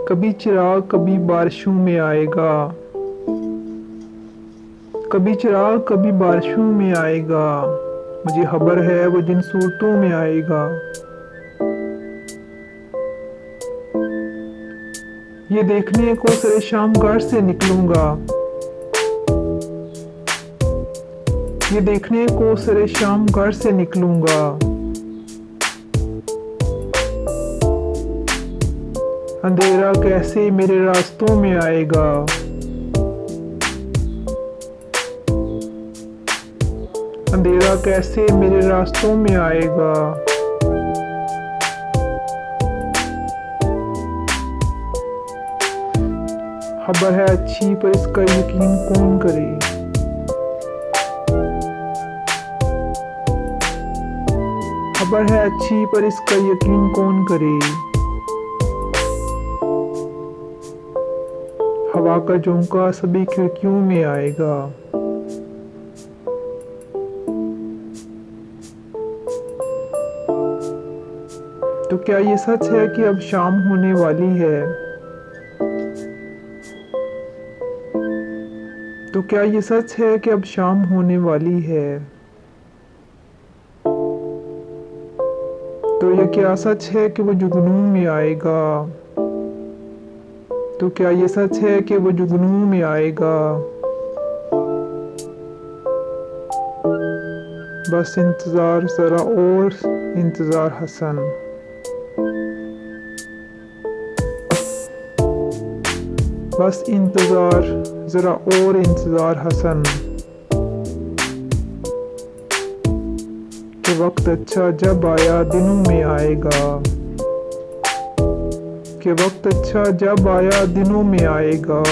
कभी चिराग कभी बारिशों में आएगा, कभी चिराग कभी बारिशों में आएगा। मुझे खबर है वो जिन सूरतों में आएगा। ये देखने को सरे शाम घर से निकलूंगा, ये देखने को सरे शाम घर से निकलूंगा। अंधेरा कैसे मेरे रास्तों में आएगा, अंधेरा कैसे मेरे रास्तों में आएगा। खबर है अच्छी पर इसका यकीन कौन करे। खबर है अच्छी पर इसका यकीन कौन करे। हवा का झोंका सभी खिड़कियों में आएगा। तो क्या ये सच है कि अब शाम होने वाली है? तो क्या ये सच है कि अब शाम होने वाली है? तो ये क्या सच है कि वो जुगनू में आएगा? तो क्या ये सच है कि वो जुगनू में आएगा? बस इंतजार जरा और इंतजार हसन। बस इंतजार जरा और इंतजार हसन। कि वक्त अच्छा जब आया दिनों में आएगा। कि वक्त अच्छा जब आया दिनों में आएगा।